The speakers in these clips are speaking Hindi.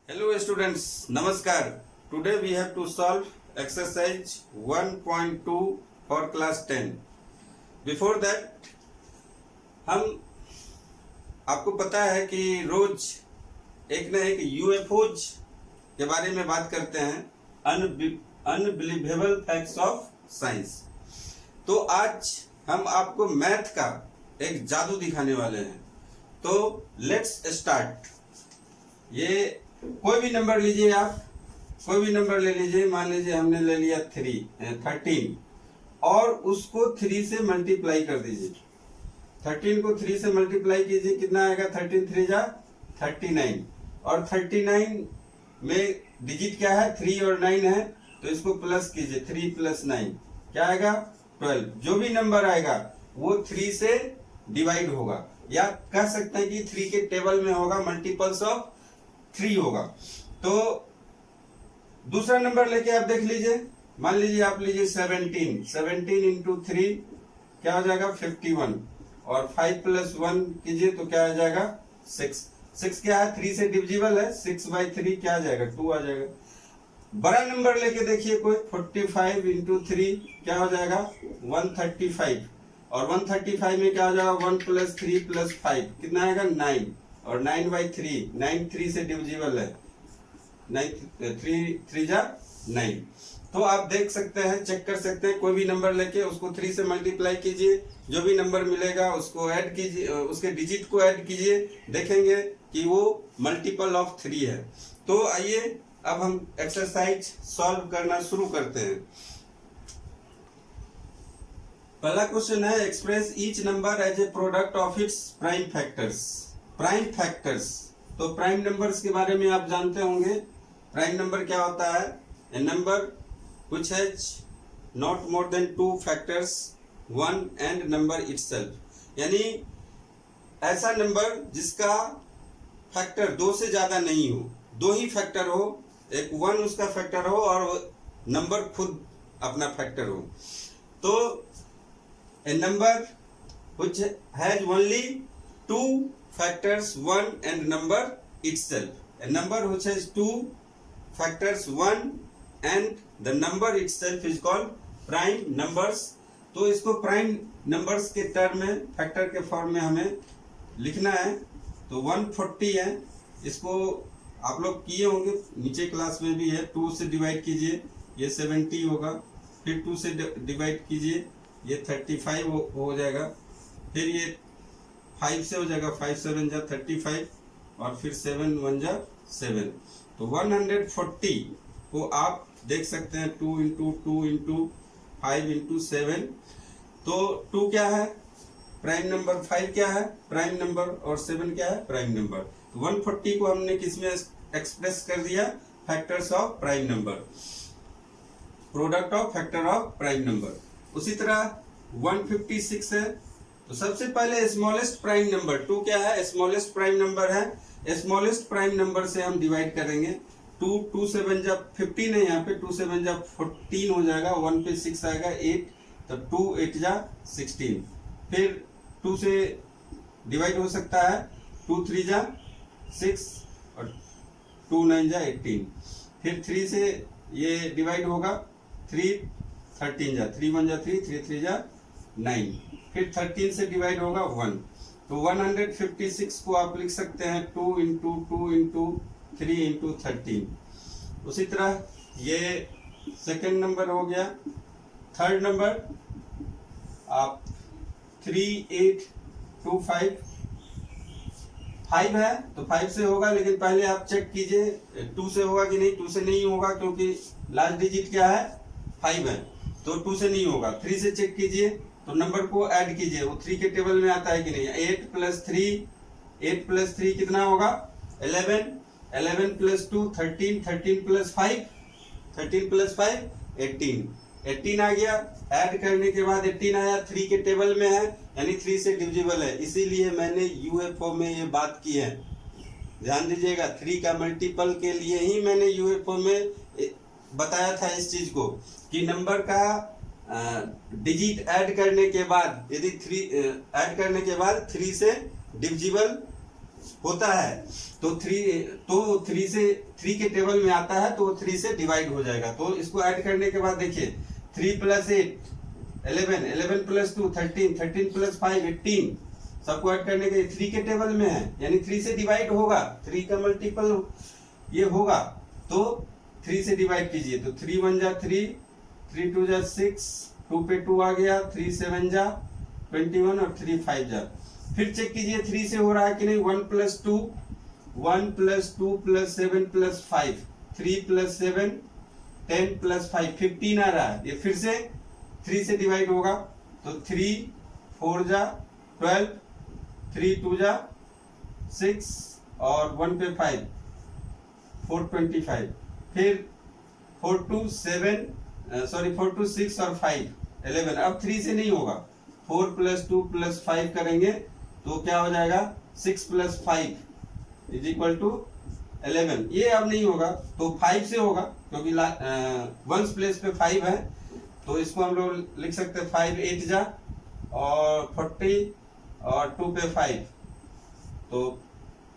Hello students, Namaskar. Today we have to solve exercise 1.2 for class 10. Before that, हम आपको पता है कि रोज एक न एक यूएफओज के बारे में बात करते हैं, अनबिलीवेबल फैक्ट्स ऑफ साइंस। तो आज हम आपको मैथ का एक जादू दिखाने वाले हैं। तो लेट्स स्टार्ट। ये कोई भी नंबर लीजिए, आप कोई भी नंबर ले लीजिए। मान लीजिए हमने ले लिया 13 और उसको 3 से मल्टीप्लाई कर दीजिए। 13 को 3 से मल्टीप्लाई कीजिए, कितना आएगा? 13 3 जा 39। और 39 में डिजिट क्या है? 3 और 9 है, तो इसको प्लस कीजिए। 3 + 9 क्या आएगा? 12। जो भी नंबर आएगा वो 3 से डिवाइड होगा, या कह सकते हैं कि 3 के टेबल में होगा, मल्टीपल्स ऑफ 3 होगा। तो दूसरा नंबर लेके आप देख लीजिए। मान लीजिए आप लीजिए 17 इंटू 3 क्या हो जाएगा? 51। और 5 + 1 कीजिए तो क्या आ जाएगा? 6 क्या है? 3 से डिविजिबल है। 6/3 क्या आ जाएगा? 2 आ जाएगा। बड़ा नंबर लेके देखिए कोई, 45 इंटू 3 क्या हो जाएगा? 135। और 135 में क्या हो जाएगा? 1 + 3 + 5 कितना आएगा? 9। और 9/3, 9 3 से डिविजिबल है। 3 जा 9। तो आप देख सकते हैं, चेक कर सकते हैं, कोई भी नंबर लेके उसको 3 से मल्टीप्लाई कीजिए। जो भी नंबर मिलेगा उसको ऐड कीजिए, उसके डिजिट को ऐड कीजिए, देखेंगे कि वो मल्टीपल ऑफ 3 है। तो आइए अब हम एक्सरसाइज सॉल्व करना शुरू करते हैं। पहला क्वेश्चन है, express each number as a product of its prime factors. Prime factors, तो प्राइम नंबर्स के बारे में आप जानते होंगे। प्राइम नंबर क्या होता है? A number which has not more than 2 factors 1 and number itself. यानी ऐसा नंबर जिसका फैक्टर 2 से ज्यादा नहीं हो, 2 ही फैक्टर हो, एक 1 उसका फैक्टर हो और नंबर खुद अपना फैक्टर हो। तो a number which has only 2 factors 1 and number itself. A number which has 2 factors 1 and the number itself is called prime numbers. तो इसको प्राइम नंबर्स के टर्म में, फैक्टर के फॉर्म में हमें लिखना है। तो 140 है, इसको आप लोग किए होंगे, नीचे क्लास में भी है। 2 से डिवाइड कीजिए, ये 70 होगा। फिर 2 से डिवाइड कीजिए, ये 35 हो जाएगा। फिर ये 5 से हो जाएगा, 5 7 जा 35, और फिर 7 1 जा 7। तो 140 को आप देख सकते हैं 2 इंटू 2 इंटू 5 इंटू 7। तो 2 क्या है? Prime number. 5 क्या है? Prime number. और 7 क्या है? Prime number. तो 140 को हमने किस में एक्सप्रेस कर दिया? Factors of prime number, product of factor of prime number. उसी तरह 156 है, तो सबसे पहले स्मॉलेस्ट प्राइम नंबर 2 क्या है? स्मॉलेस्ट प्राइम नंबर है। स्मॉलेस्ट प्राइम नंबर से हम डिवाइड करेंगे। 2 7 जा 15 है, यहाँ पे 2 7 जा 14 हो जाएगा। 1 पे 6 आएगा 8, तो 2 8 जा 16। फिर 2 से डिवाइड हो सकता है, 2 3 जा 6 और 2 9 जा 18। फिर 3 से ये डिवाइड होगा, 3 13 जा 3 1 जा 3 3 3 जा 9। फिर 13 से डिवाइड होगा 1। तो 156 को आप लिख सकते हैं 2 इंटू 2 इंटू 3 इंटू 13। उसी तरह ये सेकेंड नंबर हो गया। थर्ड नंबर आप 3 8 2 5 है, तो 5 से होगा, लेकिन पहले आप चेक कीजिए 2 से होगा कि नहीं। 2 से नहीं होगा, क्योंकि लास्ट डिजिट क्या है? 5 है, तो 2 से नहीं होगा। 3 से चेक कीजिए, तो नंबर को ऐड कीजिए, वो 3 के टेबल में आता है कि नहीं। 8 + 3 कितना होगा? 11 + 2 13 13 + 5 18 आ गया। ऐड करने के बाद 18 आया, 3 के टेबल में है, यानी 3 से डिविजिबल है। इसीलिए मैंने यूएफओ में ये बात की है, ध्यान दीजिएगा। 3 का मल्टीपल के लिए ही मैंने यूएफओ में बताया था इस चीज को, कि नंबर का डिजिट ऐड करने के बाद, यदि 3 ऐड करने के बाद 3 से डिविजिबल होता है तो थ्री से 3 के टेबल में आता है तो 3 से डिवाइड हो जाएगा। तो इसको ऐड करने के बाद देखिए 3 + 8 11, 11 + 2 13, 13 + 5 18, सबको ऐड करने के 3 के टेबल में है यानी 3 से डिवाइड होगा, 3 का मल्टीपल ये होगा तो 3 से डिवाइड कीजिए तो 3 × 1 = 3, 3 × 2 = 6, 2 पे 2 आ गया, 3 × 7 = 21 और 3 × 5 = फिर चेक कीजिए 3 से हो रहा है कि नहीं। 1 + 2 1 + 2 + 7 + 5 3 + 7 10 + 5 15 आ रहा है। ये फिर से 3 से डिवाइड होगा तो 3 4 = 12, 3 2 = 6 और 1 पे 5 4 25, फिर 4 2 6 और 5 11। अब 3 से नहीं होगा, 4 + 2 + 5 करेंगे तो क्या हो जाएगा 6 + 5 = 11। ये अब नहीं होगा तो 5 से होगा क्योंकि वंस प्लेस पे 5 है तो इसको हम लोग लिख सकते हैं 5 8 जा और 40 और 2 पे 5 तो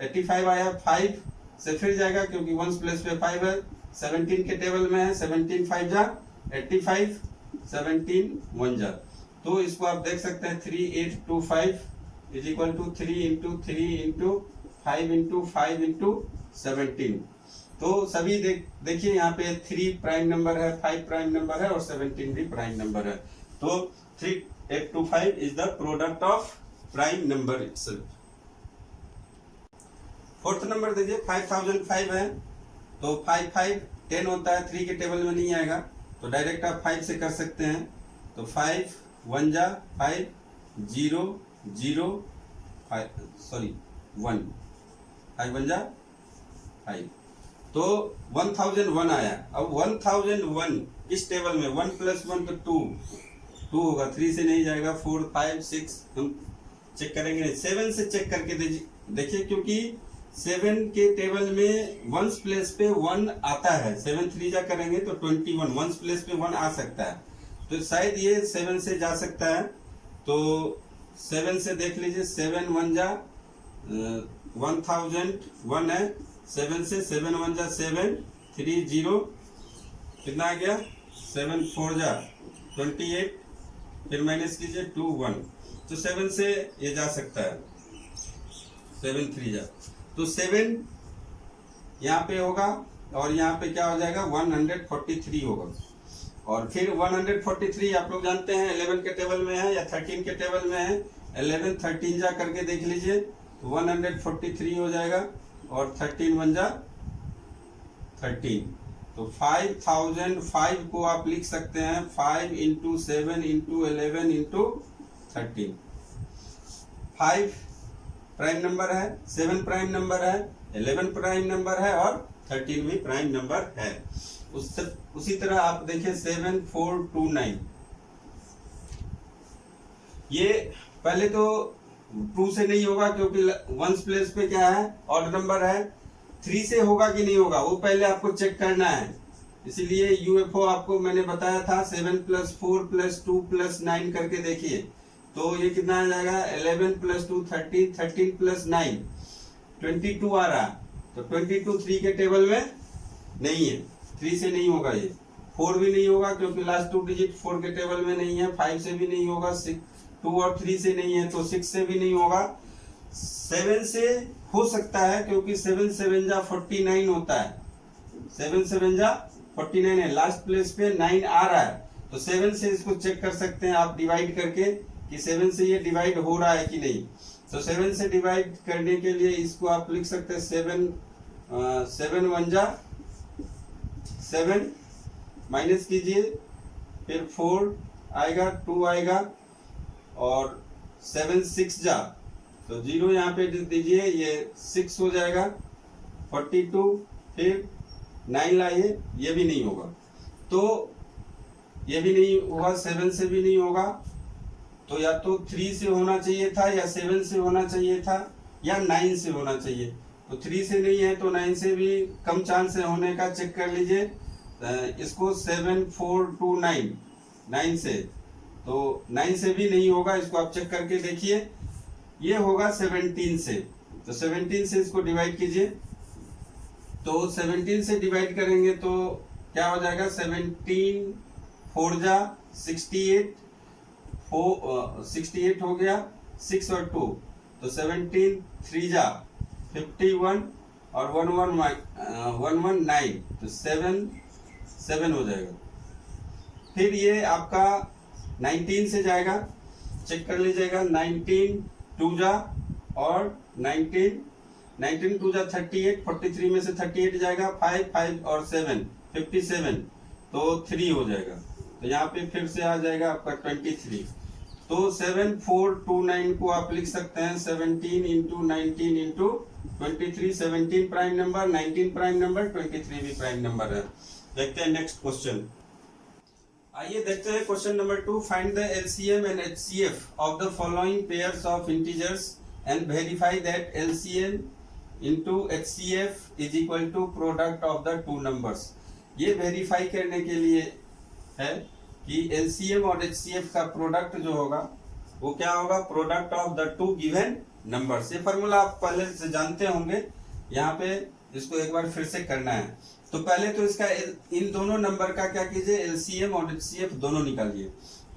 85 आया। 5 से फिर जाएगा क्योंकि वंस प्लेस पे 5 है, 17 के टेबल में है, 17 5 जा 85, 17 1 जा। तो इसको आप देख सकते हैं 3 8 2 5 = 3 × 3 × 5 × 5 × 17। तो सभी देखिए यहाँ पे 3 प्राइम नंबर है, 5 प्राइम नंबर है और 17 भी प्राइम नंबर है। तो 3 8 2 5 is the product of prime number itself. Fourth number देखिए 5005 है तो 5 5 10 होता है, 3 के टेबल में नहीं आएगा तो डायरेक्ट आप 5 से कर सकते हैं। तो 5 1 जा 5 0 0 5 सॉरी 1 5 1 जा 5 तो 1001 आया। अब 1001 इस टेबल में 1 + 1 तो 2 होगा, 3 से नहीं जाएगा, 4 5 6 हम चेक करेंगे, 7 से चेक करके देखिए क्योंकि 7 के टेबल में वंस प्लेस पे 1 आता है, 7 3 जा करेंगे तो 21 वंस प्लेस पे 1 आ सकता है तो शायद ये 7 से जा सकता है। तो 7 से देख लीजिए 7 1 जा 1001 है, 7 से 7 1 जा 7 3 0 कितना आ गया 7 4 जा 28, फिर माइनस कीजिए 2 1 तो 7 से ये जा सकता है, 7 3 जा तो 7 यहाँ पे होगा और यहाँ पे क्या हो जाएगा 143 होगा। और फिर 143 आप लोग जानते हैं 11 के टेबल में है या 13 के टेबल में है, 11 13 जा करके देख लीजिए तो 143 हो जाएगा और 13 1 जा 13 तो 5005 को आप लिख सकते हैं 5 × 7 × 11 × 13। 5 प्राइम नंबर है, 7 प्राइम नंबर है, 11 प्राइम नंबर है और 13 भी प्राइम नंबर है। उसी तरह आप देखिए 7 4 2 9 ये पहले तो 2 से नहीं होगा क्योंकि वंस प्लेस पे क्या है ऑड नंबर है। 3 से होगा कि नहीं होगा वो पहले आपको चेक करना है, इसीलिए यूएफओ आपको मैंने बताया था 7 + 4 + 2 + 9 करके देखिए तो ये कितना आ जाएगा 11 + 2 13, 13 + 9 22 आ रहा तो 22 3 के टेबल में नहीं है, 3 से नहीं होगा, ये 4 भी नहीं होगा क्योंकि लास्ट 2 डिजिट 4 के टेबल में नहीं है, 5 से भी नहीं होगा, 2 और 3 से नहीं है तो 6 से भी नहीं होगा। 7 से हो सकता है क्योंकि 7 7 जा 49 होता है, 7 7 जा 49 है, लास्ट प्लेस पे 9 आ रहा है तो 7 से इसको चेक कर सकते हैं आप डिवाइड करके कि 7 से ये डिवाइड हो रहा है कि नहीं। तो 7 से डिवाइड करने के लिए इसको आप लिख सकते हैं 7 1 जा 7 माइनस कीजिए फिर 4 आएगा 2 आएगा और 7 6 जा तो 0 यहाँ पे दीजिए ये 6 हो जाएगा 42 फिर 9 लाइए, ये भी नहीं होगा तो ये भी नहीं होगा, 7 से भी नहीं होगा तो या तो 3 से होना चाहिए था या 7 से होना चाहिए था या 9 से होना चाहिए। तो 3 से नहीं है तो 9 से भी कम चांस है होने का, चेक कर लीजिए इसको 7 4 2 9 9 से तो 9 से भी नहीं होगा, इसको आप चेक करके देखिए ये होगा 17 से तो 17 से इसको डिवाइड कीजिए। तो 17 से डिवाइड करेंगे तो क्या हो जाएगा, 17 4 जा 68, 68 हो गया, 6 और 2 तो 17 3 जा 51 और 119 तो 7 हो जाएगा। फिर ये आपका 19 से जाएगा, चेक कर लीजिएगा, 19 2 जा और 19 2 जा 38, 43 में से 38 जाएगा, 5 और 7 57 तो 3 हो जाएगा। तो यहाँ पे फिर से आ जाएगा आपका 23। तो 7429 को आप लिख सकते हैं 17 into 19 into 23। 17 prime number, 19 prime number, 23 भी प्राइम नंबर है। देखते हैं नेक्स्ट क्वेश्चन। आइए देखते हैं question number 2। Find the LCM and HCF of the following pairs of integers and verify that LCM into HCF is equal to product of the two numbers. ये वेरीफाई करने के लिए है कि एलसीएम और एचसीएफ का प्रोडक्ट जो होगा वो क्या होगा, product of the to given numbers. ये फॉर्मूला आप पहले से जानते होंगे, यहाँ पे इसको एक बार फिर से करना है। तो पहले तो इसका इन दोनों नंबर का क्या कीजिए, एलसीएम और एचसीएफ दोनों निकालिए।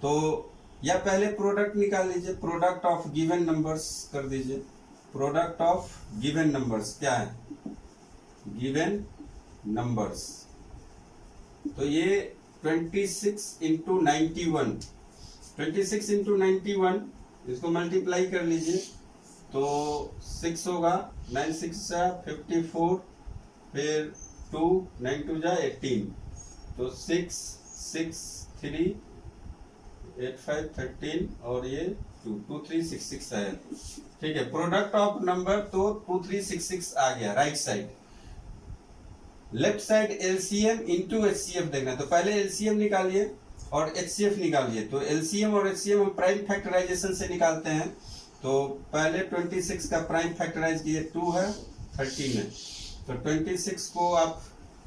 तो या पहले प्रोडक्ट निकाल लीजिए, प्रोडक्ट ऑफ गिवन नंबर्स कर दीजिए। प्रोडक्ट ऑफ गिवन नंबर्स क्या है, गिवन नंबर्स। तो ये 26 इंटू 91, 26 इंटू 91 इसको मल्टीप्लाई कर लीजिए तो 6 होगा, 9 6 जा 54, फिर 2 9 2 जा 18 तो 6 6 3 8 5 13 और ये 2 2 3 6 6 है। ठीक है, प्रोडक्ट ऑफ नंबर तो 2 3 6 6 आ गया right side. Left side LCM into HCF देखना है, तो पहले एलसीएम निकालिए और एचसीएफ निकालिए। तो एलसीएम और एचसीएफ हम प्राइम फैक्टराइजेशन से निकालते हैं। तो पहले 26 का प्राइम फैक्टराइज किए, 2 है 13 है, तो 26 को आप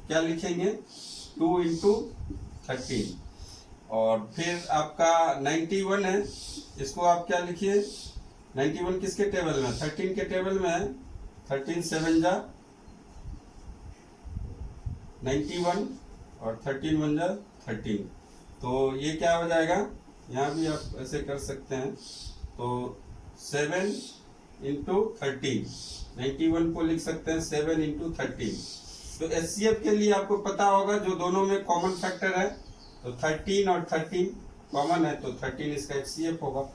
क्या लिखेंगे, 2 इंटू 13। और फिर आपका 91 है, इसको आप क्या लिखिए, 91 किसके टेबल में, 13 के टेबल में है। 13 7 जा 91 और 13 1 जा 13, तो ये क्या हो जाएगा, यहाँ भी आप ऐसे कर सकते हैं। तो 7 इंटू 13, 91 को लिख सकते हैं 7 इंटू 13। तो एचसीएफ के लिए आपको पता होगा जो दोनों में कॉमन फैक्टर है, तो 13 और 13 कॉमन है तो 13 इसका एचसीएफ होगा।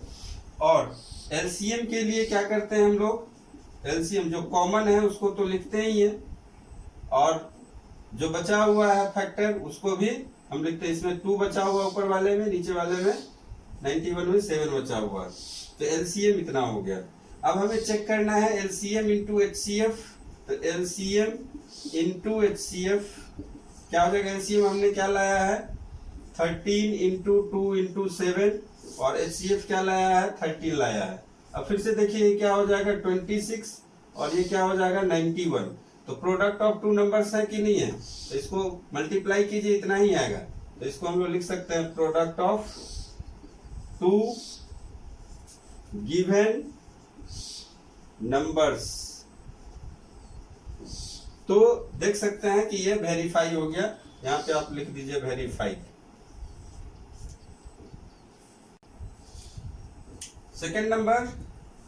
और एलसीएम के लिए क्या करते हैं हम लोग, एलसीएम जो कॉमन है उसको तो लिखते ही है, और जो बचा हुआ है फैक्टर उसको भी हम लिखते हैं। इसमें 2 बचा हुआ ऊपर वाले में, नीचे वाले में 91 में 7 बचा हुआ है, तो एलसीएम इतना हो गया। अब हमें चेक करना है एलसीएम इंटू एचसीएफ। तो एलसीएम इंटू एचसीएफ क्या हो जाएगा, एलसीएम हमने क्या लाया है 13 इंटू 2 इंटू 7 और एचसीएफ क्या लाया है 13 लाया है। अब फिर से देखिए ये क्या हो जाएगा 26 और ये क्या हो जाएगा 91। तो प्रोडक्ट ऑफ टू नंबर्स है कि नहीं है, तो इसको मल्टीप्लाई कीजिए इतना ही आएगा। तो इसको हम लोग लिख सकते हैं product of two given numbers. तो देख सकते हैं कि ये वेरीफाई हो गया, यहाँ पे आप लिख दीजिए वेरीफाई। सेकेंड नंबर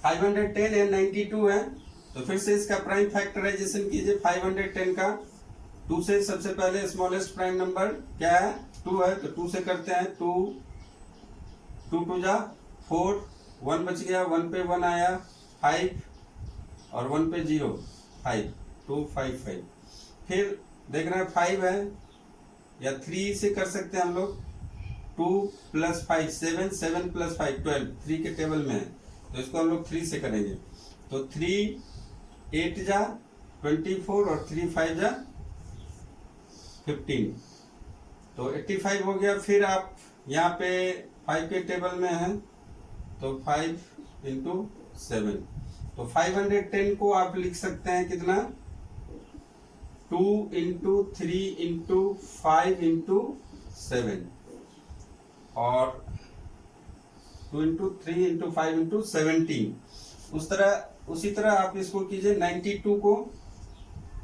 510 एंड 92 है, तो फिर से इसका प्राइम फैक्टराइजेशन कीजिए। 510 का 2 से, सबसे पहले स्मॉलेस्ट प्राइम नंबर क्या है 2 है, तो 2 से करते हैं। 2 2 जा 4, 1 बच गया, 1 पे 1 आया 5 और 1 पे 0 5 2 5 5। फिर देख रहे हैं 5 है, या 3 से कर सकते हैं हम लोग। 2 + 5 7, 7 + 5 12, 3 के टेबल में है, तो इसको हम लोग 3 से करेंगे। तो 3 8 जा 24 और 3 5 जा 15, तो 85 हो गया। फिर आप यहाँ पे 5 के टेबल में है, तो 5 इंटू 7, तो 510 को आप लिख सकते हैं कितना, 2 इंटू 3 इंटू 5 इंटू 7 और 2 इंटू 3 इंटू 5 इंटू 17। उस तरह उसी तरह आप इसको कीजिए 92 को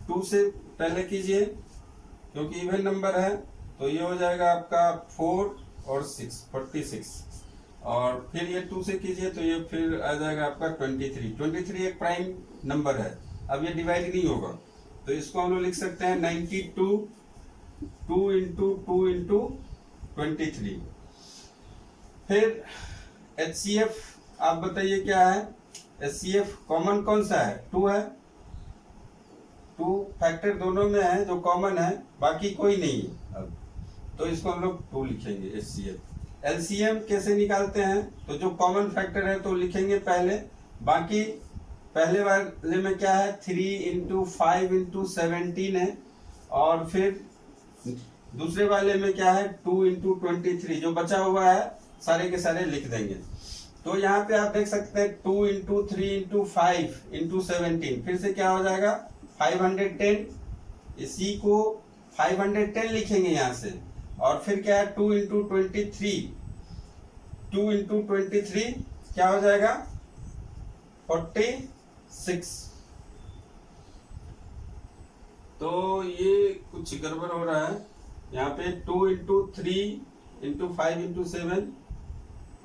2 से पहले कीजिए क्योंकि इवन नंबर है, तो ये हो जाएगा आपका 4 और 6 46, और फिर ये 2 से कीजिए तो ये फिर आ जाएगा आपका 23 एक प्राइम नंबर है। अब ये डिवाइड नहीं होगा तो इसको हम लोग लिख सकते हैं 92 2 इंटू 2 इंटू 23। फिर HCF आप बताइए क्या है। HCF कॉमन कौन सा है, 2 है, 2 फैक्टर दोनों में है जो कॉमन है, बाकी कोई नहीं है। अब तो इसको हम लोग 2 लिखेंगे HCF। LCM कैसे निकालते हैं, तो जो कॉमन फैक्टर है तो लिखेंगे पहले, बाकी पहले वाले में क्या है 3 इंटू 5 इंटू 17 है, और फिर दूसरे वाले में क्या है 2 इंटू 23, जो बचा हुआ है सारे के सारे लिख देंगे। तो यहाँ पे आप देख सकते हैं 2 इंटू 3 इंटू 5 इंटू 17, फिर से क्या हो जाएगा 510, इसी को 510 लिखेंगे यहाँ से, और फिर क्या है 2 इंटू 23, 2 इंटू 23 क्या हो जाएगा 46। तो ये कुछ गड़बड़ हो रहा है यहाँ पे, 2 इंटू 3 इंटू 5 इंटू 7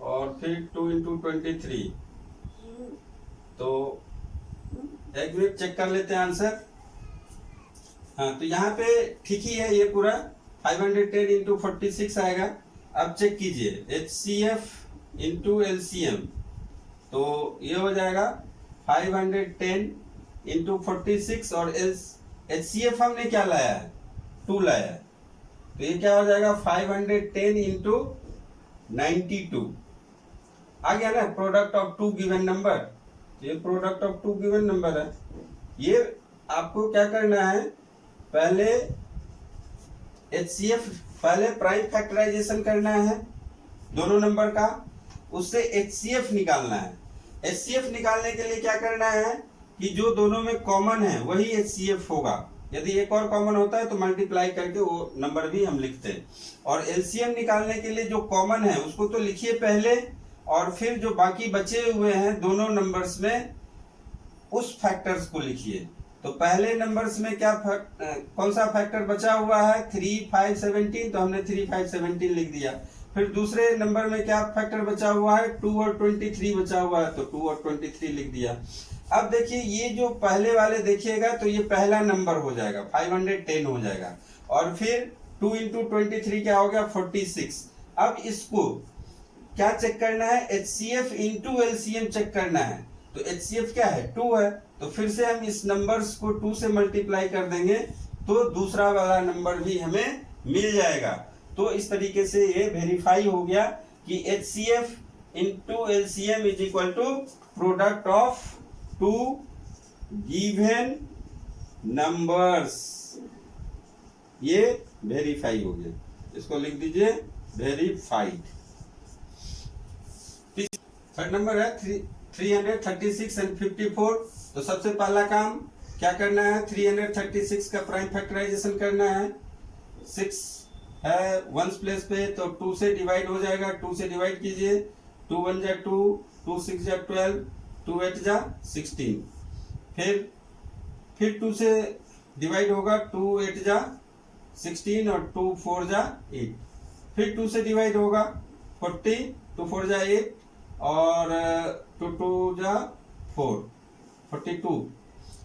और फिर 2 इंटू 23। तो एक मिनट चेक कर लेते हैं आंसर। हाँ, तो यहाँ पे ठीक ही है, ये पूरा 510 इंटू 46 आएगा। अब चेक कीजिए HCF इंटू LCM, तो ये हो जाएगा 510 इंटू 46, और HCF हमने क्या लाया है 2 लाया है, तो ये क्या हो जाएगा 510 इंटू 92। आ गया ना, प्रोडक्ट ऑफ 2 गिवन नंबर, ये प्रोडक्ट ऑफ 2 गिवन नंबर है। ये आपको क्या करना है, पहले HCF पहले प्राइम फैक्टराइजेशन करना है दोनों नंबर का, उससे HCF निकालना है। HCF निकालने के लिए क्या करना है कि जो दोनों में कॉमन है वही HCF होगा, यदि एक और कॉमन होता है तो मल्टीप्लाई करके वो नंबर भी हम लिखते हैं। और LCM निकालने के लिए जो कॉमन है उसको तो लिखिए पहले, और फिर जो बाकी बचे हुए हैं दोनों नंबर्स में उस फैक्टर्स को लिखिए। तो पहले नंबर्स में क्या कौन सा फैक्टर बचा हुआ है 3 5 17, तो हमने 3 5 17 लिख दिया। फिर दूसरे नंबर में क्या फैक्टर बचा हुआ है 2 और 23 बचा हुआ है, तो 2 और 23 लिख दिया। अब देखिए ये जो पहले वाले देखिएगा तो ये पहला नंबर हो जाएगा 510 हो जाएगा, और फिर 2 इंटू 23 क्या हो गया 46। अब इसको क्या चेक करना है HCF इंटू LCM चेक करना है, तो HCF क्या है 2 है, तो फिर से हम इस नंबर्स को 2 से मल्टीप्लाई कर देंगे तो दूसरा वाला नंबर भी हमें मिल जाएगा। तो इस तरीके से ये वेरीफाई हो गया कि HCF into LCM is equal to product of 2 given numbers. ये वेरीफाई हो गया, इसको लिख दीजिए वेरीफाइड। थर्ड नंबर है 336 एंड 54। तो सबसे पहला काम क्या करना है 336 का प्राइम फैक्टराइजेशन करना है। 6 है वंस प्लेस पे, तो 2 से डिवाइड हो जाएगा, 2 से डिवाइड कीजिए, 2 1 जा 2, 2 6 जा 12, 2 8 जा 16। फिर 2 से डिवाइड होगा, 2 8 जा 16 और 2 4 जा 8। फिर 2 से डिवाइड होगा 40, 2 4 जा 8 और 2 2 जा 4 42।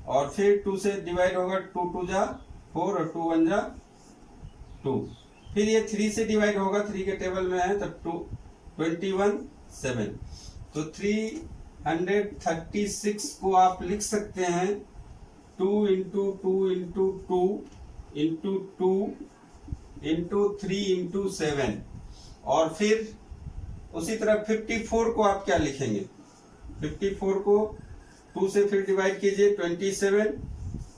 और फिर 2 से डिवाइड होगा, 2 2 जा 4 और 2 1 जा 2। फिर ये 3 से डिवाइड होगा, 3 के टेबल में है, तो 21 7। तो 336 को आप लिख सकते हैं 2 into 2 into 2 into 2 into 3 into 7। और फिर उसी तरह 54 को आप क्या लिखेंगे, 54 को 2 से फिर डिवाइड कीजिए 27,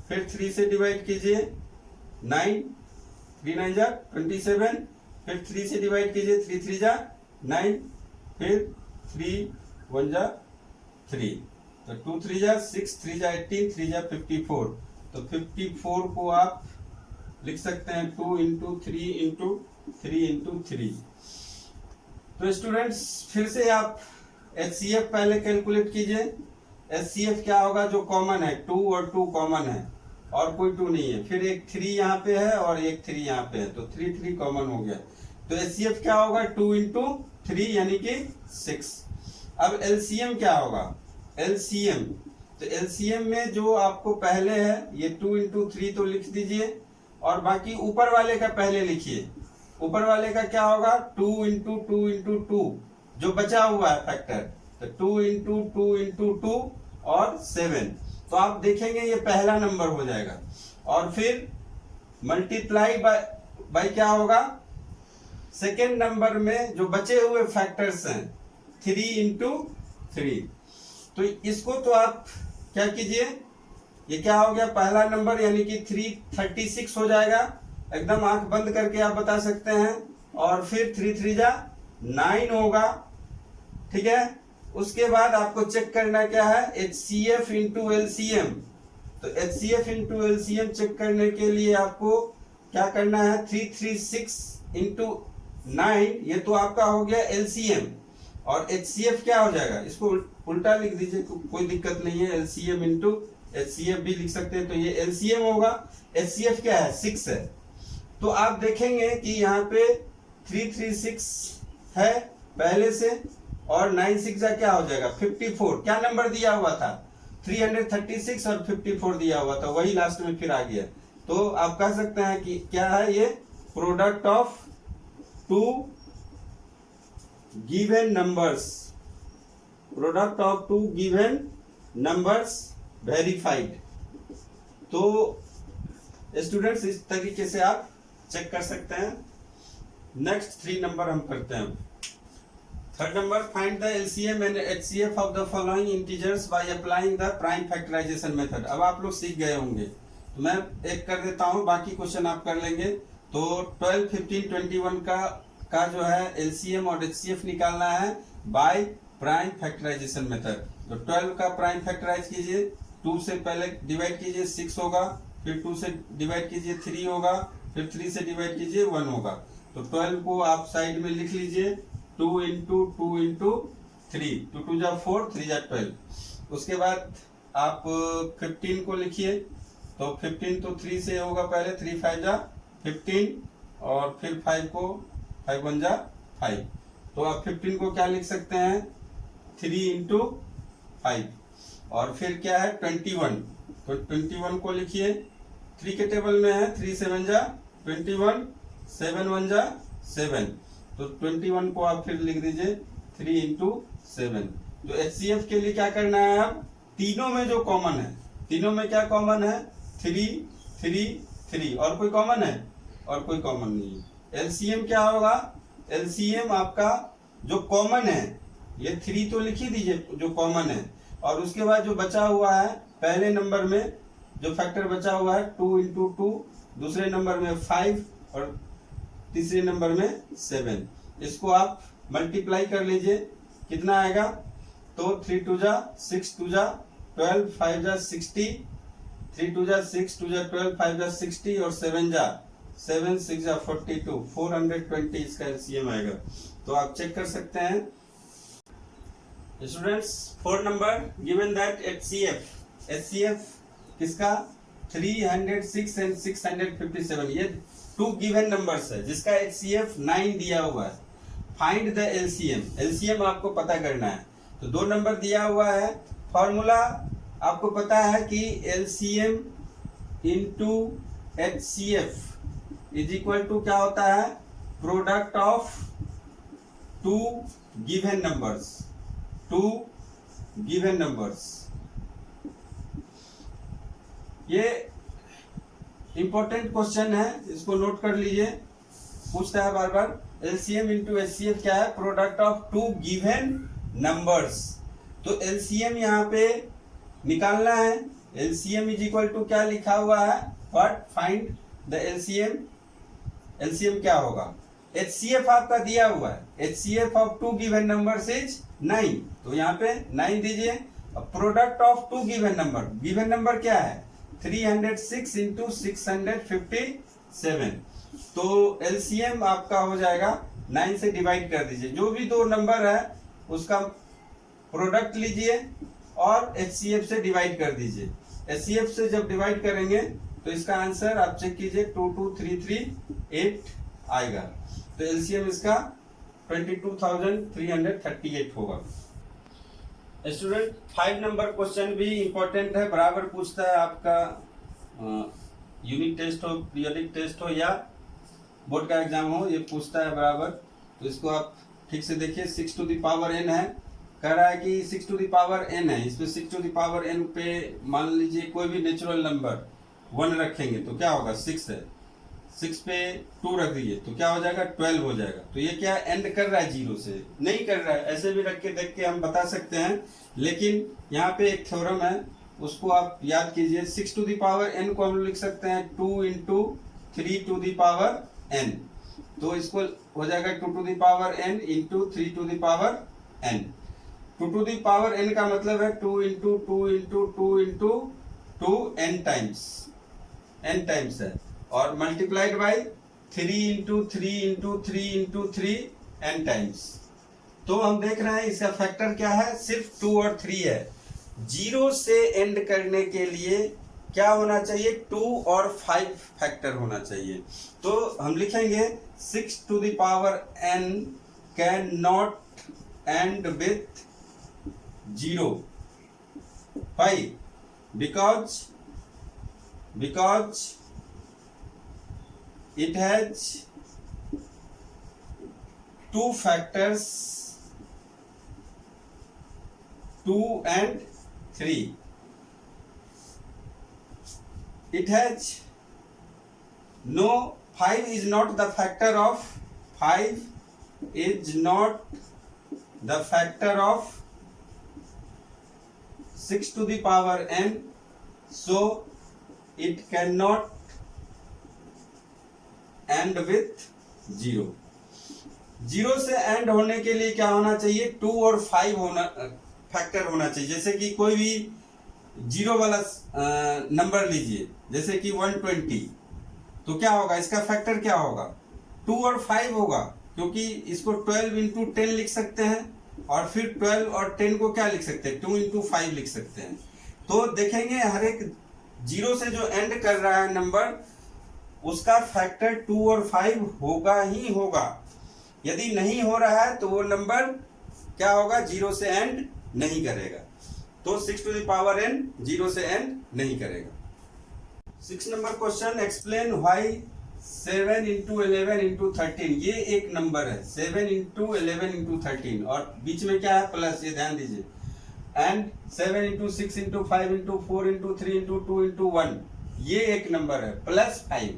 फिर 3 से डिवाइड कीजिए 9, 3 9 जा 27, फिर 3 से डिवाइड कीजिए 3 3 जा 9, फिर 3 1 जा 3, तो 2 3 जा 6, 3 जा 18, 3 जा 54। तो 54 को आप लिख सकते हैं 2 इंटू 3 इंटू 3 इंटू 3। तो स्टूडेंट्स फिर से आप HCF पहले कैलकुलेट कीजिए। HCF क्या होगा, जो कॉमन है, 2 और 2 कॉमन है और कोई 2 नहीं है, फिर एक 3 यहाँ पे है और एक 3 यहाँ पे है, तो 3 3 कॉमन हो गया। तो HCF क्या होगा, 2 इंटू 3 यानी कि 6। अब LCM क्या होगा, LCM, तो LCM में जो आपको पहले है ये 2 इंटू 3 तो लिख दीजिए, और बाकी ऊपर वाले का पहले लिखिए। ऊपर वाले का क्या होगा, 2 इंटू 2 इंटू 2 जो बचा हुआ है फैक्टर, तो 2 इंटू 2 इंटू 2 और 7, तो आप देखेंगे ये पहला नंबर हो जाएगा। और फिर मल्टीप्लाई बाय क्या होगा, सेकेंड नंबर में जो बचे हुए फैक्टर्स हैं 3 इंटू 3, तो इसको तो आप क्या कीजिए, ये क्या हो गया पहला नंबर यानी कि 336 हो जाएगा, एकदम आंख बंद करके आप बता सकते हैं। और फिर 3 3 जा 9 होगा, ठीक है। उसके बाद आपको चेक करना क्या है, HCF इंटू LCM, तो HCF इंटू LCM चेक करने के लिए आपको क्या करना है, 336 इंटू 9, ये तो आपका हो गया LCM, और HCF क्या हो जाएगा, इसको उल्टा लिख दीजिए, कोई दिक्कत नहीं है, LCM इंटू HCF भी लिख सकते हैं, तो ये LCM होगा। HCF क्या है, 6 है, तो आप देखेंगे कि यहाँ पे 336 है पहले से, और 9 6 क्या हो जाएगा 54, क्या नंबर दिया हुआ था 336 और 54 दिया हुआ था, वही लास्ट में फिर आ गया। तो आप कह सकते हैं कि क्या है ये, product of 2 given numbers, product of 2 given numbers verified. तो स्टूडेंट्स इस तरीके से आप चेक कर सकते हैं। नेक्स्ट 3 नंबर हम करते हैं। Third number, find the LCM and HCF of the following integers by applying the prime factorisation method. अब आप लोग सीख गए होंगे, तो मैं एक कर देता हूं, बाकी क्वेश्चन आप कर लेंगे। तो 12 15 21 का जो है LCM और HCF निकालना है बाय प्राइम फैक्टराइजेशन मेथड। तो 12 का प्राइम फैक्टराइज कीजिए, 2 से पहले डिवाइड कीजिए 6 होगा, फिर 2 से डिवाइड कीजिए 3 होगा, फिर 3 से डिवाइड कीजिए 1 होगा। तो 12 को आप साइड में लिख लीजिए, 2 इंटू 2 इंटू 3, 2 2 जा 4, 3 जा 12। उसके बाद आप 15 को लिखिए, तो 15 तो 3 से होगा पहले, 3 5 जा 15, और फिर 5 को 5 1 जा 5, तो आप 15 को क्या लिख सकते हैं, 3 इंटू 5। और फिर क्या है 21, तो 21 को लिखिए, 3 के टेबल में है, 3 7 जा 21, 7 1 जा 7, तो 21 को आप फिर लिख दीजिए 3 इंटू 7। तो HCF के लिए क्या करना है, अब तीनों में जो कॉमन है, तीनों में क्या कॉमन है, 3 3 3, और कोई कॉमन है, और कोई कॉमन नहीं है। LCM क्या होगा, LCM आपका जो कॉमन है, ये 3 तो लिख ही दीजिए जो कॉमन है, और उसके बाद जो बचा हुआ है पहले नंबर में जो फैक्टर बचा हुआ है 2 इंटू 2, दूसरे नंबर में 5 और तीसरे नंबर में 7, इसको आप मल्टीप्लाई कर लीजिए, कितना आएगा, तो 3 2 जा 6 2 जा 12, 5 जा 60, 3 2 जा 6 2 जा 12, 5 जा 60, और 7 जा 7 6 जा 42, 420 इसका LCM आएगा। तो आप चेक कर सकते हैं students. 4 number, given that HCF किसका 306 एंड 657, ये 2 गिवन नंबर्स है जिसका HCF 9 दिया हुआ है। फाइंड द LCM आपको पता करना है। तो 2 नंबर दिया हुआ है, फॉर्मूला आपको पता है कि LCM into HCF is equal to क्या होता है, product of 2 given numbers, 2 given numbers. ये इंपॉर्टेंट क्वेश्चन है, इसको नोट कर लीजिए, पूछता है बार बार। LCM इंटू HCF क्या है, प्रोडक्ट ऑफ 2 गिवन नंबर्स। तो LCM यहाँ पे निकालना है, LCM इज इक्वल टू क्या लिखा हुआ है, व्हाट, फाइंड द LCM क्या होगा, HCF आपका दिया हुआ है, HCF of 2 given numbers is 9, तो यहाँ पे 9 दीजिए। प्रोडक्ट ऑफ 2 गिवन नंबर क्या है, 306 इंटू 657, तो LCM आपका हो जाएगा 9 से डिवाइड कर दीजिए, जो भी 2 नंबर है उसका प्रोडक्ट लीजिए, और HCF से डिवाइड कर दीजिए। HCF से जब डिवाइड करेंगे तो इसका आंसर आप चेक कीजिए 22338 आएगा। तो LCM इसका 22,338 होगा। स्टूडेंट 5 नंबर क्वेश्चन भी इंपॉर्टेंट है, बराबर पूछता है आपका यूनिट टेस्ट हो, पीरियोडिक टेस्ट हो या बोर्ड का एग्जाम हो, ये पूछता है बराबर। तो इसको आप ठीक से देखिए। 6 टू द पावर n है, कह रहा है कि 6 टू द पावर n है, इसमें 6 टू द पावर n पे मान लीजिए कोई भी नेचुरल नंबर 1 रखेंगे तो क्या होगा, 6 है, 6 पे 2 रख दीजिए तो क्या हो जाएगा, 12 हो जाएगा। तो ये क्या एंड कर रहा है 0 से, नहीं कर रहा है, ऐसे भी रख के देख के हम बता सकते हैं। लेकिन यहाँ पे एक थ्योरम है, उसको आप याद कीजिए। 6 टू द पावर n को हम लिख सकते हैं 2 into 3 to the power n, तो इसको हो जाएगा 2 to the power n into 3 to the power n। 2 to the power n का मतलब है 2 into 2 into 2 into 2 n times है, और multiplied by 3 into 3 into 3 into 3 n times. तो हम देख रहे हैं इसका फैक्टर क्या है, सिर्फ 2 और 3 है। 0 से एंड करने के लिए क्या होना चाहिए, 2 और 5 फैक्टर होना चाहिए। तो हम लिखेंगे 6 to the power n can not end with 0। Why? Because it has 2 factors, 2 and 3. It has no 5 is not the factor of 5 is not the factor of 6 to the power n, so it cannot end with 0. 0 से एंड होने के लिए क्या होना चाहिए, 2 और 5 होना फैक्टर होना चाहिए। जैसे कि कोई भी 0 वाला नंबर लीजिए, जैसे कि 120, तो क्या होगा, इसका फैक्टर क्या होगा, 2 और 5 होगा, क्योंकि इसको 12 इंटू 10 लिख सकते हैं, और फिर 12 और 10 को क्या लिख सकते हैं, 2 इंटू 5 लिख सकते हैं। तो देखेंगे हर एक 0 से जो एंड कर रहा है नंबर, उसका फैक्टर 2 और 5 होगा ही होगा। यदि नहीं हो रहा है तो वो नंबर क्या होगा, 0 से एंड नहीं करेगा। तो 6 टू द पावर n 0 से एंड नहीं करेगा। 6 number question, explain why 7 into 11 into 13, ये एक नंबर है 7 इंटू 11 इंटू 13, और बीच में क्या है, प्लस, ये ध्यान दीजिए। And 7 into 6 into 5 into 4 into 3 into 2 into 1, ये एक नंबर है, प्लस 5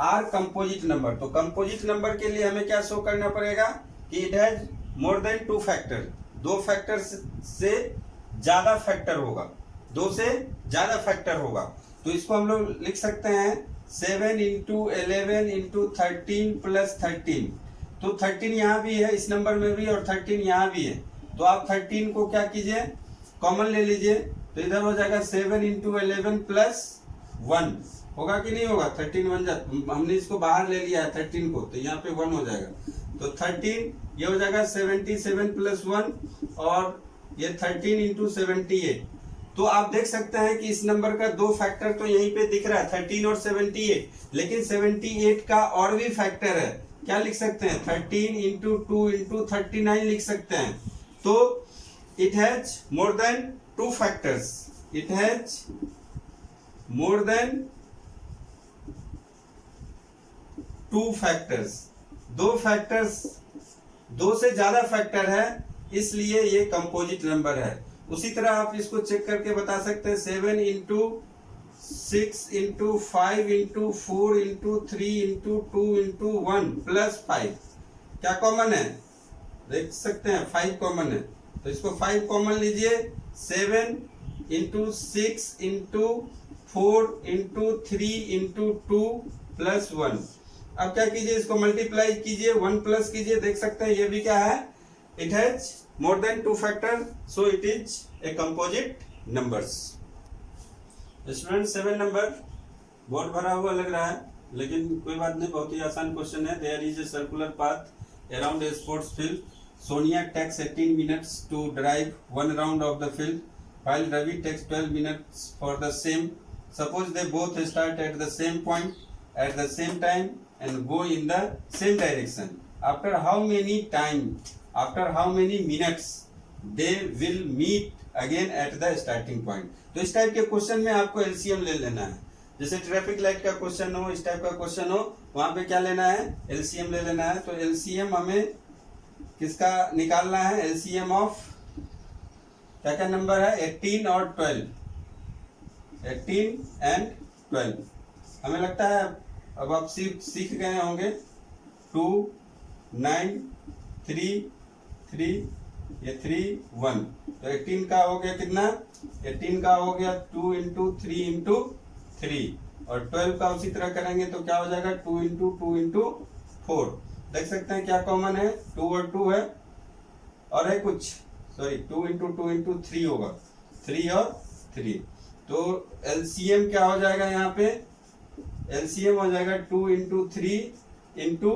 आर कंपोजिट नंबर। तो कंपोजिट नंबर के लिए हमें क्या शो करना पड़ेगा कि it has more than 2 factor, 2 factor से ज्यादा फैक्टर होगा, 2 से ज्यादा फैक्टर होगा। तो इसको हम लोग लिख सकते हैं 7 इंटू 11 इंटू 13 प्लस 13। तो 13 यहाँ भी है इस नंबर में भी, और 13 यहाँ भी है। तो आप 13 को क्या कीजिए, कॉमन ले लीजिए, तो इधर हो जाएगा 7 इंटू 11 प्लस 1, होगा कि नहीं होगा, 13 बन जाता, हमने इसको बाहर ले लिया है 13 को, तो यहाँ पे 1 हो जाएगा। तो 13 ये हो जाएगा 77 प्लस 1, और ये 13 इंटू 78। तो आप देख सकते हैं कि इस नंबर का 2 फैक्टर तो यहीं पे दिख रहा है, 13 और 78, लेकिन 78 का और भी फैक्टर है, क्या लिख सकते हैं, 13 इंटू 2 इंटू 39 लिख सकते हैं। तो it has more than 2 factors, it has more than 2 factors, 2 factors, 2 से ज्यादा फैक्टर है, इसलिए ये कंपोजिट नंबर है। उसी तरह आप इसको चेक करके बता सकते हैं, 7 into 6 into 5 into 4 into 3 into 2 into 1 plus 5, क्या कॉमन है, देख सकते हैं 5 कॉमन है। तो इसको 5 कॉमन लीजिए, 7 into 6 into 4 into 3 into 2 plus 1। अब क्या कीजिए, इसको मल्टीप्लाई कीजिए, 1 प्लस कीजिए, देख सकते हैं ये भी क्या है, it has more than 2 factor, so it is a composite numbers. Student 7 number बहुत भरा हुआ लग रहा है, लेकिन कोई बात नहीं, बहुत ही आसान क्वेश्चन है। There is a circular path around a sports field Sonia takes 18 minutes to drive one round of the field, while Ravi takes 12 minutes for the same. Suppose they both start at the same point at the same time and go in the same direction. After how many minutes they will meet again at the starting point? तो इस टाइप के क्वेश्चन में आपको एलसीएम ले लेना है. जैसे ट्रैफिक लाइट का क्वेश्चन हो, इस टाइप का क्वेश्चन हो, वहां पे क्या लेना है? एलसीएम ले लेना है. तो एलसीएम हमें किसका निकालना है? एलसीएम ऑफ क्या क्या नंबर है? 18 और 12, 18 एंड 12. हमें लगता है अब आप सीख गए होंगे. 2 9 3 3 ये 3 1. तो 18 का हो गया कितना? 18 का हो गया 2 इंटू 3 इंटू 3, और 12 का उसी तरह करेंगे तो क्या हो जाएगा? 2 इंटू 2 इंटू 4. देख सकते हैं क्या कॉमन है? 2 और 2 है, और है कुछ, सॉरी 2 इंटू 2 इंटू 3 होगा, 3 और 3. तो एलसीएम क्या हो जाएगा? यहाँ पे एलसीएम हो जाएगा 2 इंटू 3 इंटू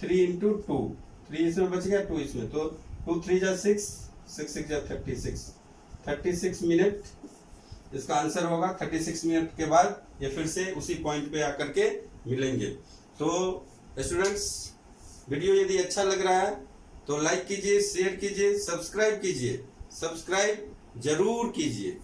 3 इंटू 2. 3 इसमें बच गया, 2 इसमें, तो 2 3 जा 6, 6 6 जा 36 मिनट इसका आंसर होगा. 36 मिनट के बाद ये फिर से उसी पॉइंट पे आकर के मिलेंगे. तो स्टूडेंट्स, वीडियो यदि अच्छा लग रहा है तो लाइक कीजिए, शेयर कीजिए, सब्सक्राइब कीजिए, सब्सक्राइब जरूर कीजिए.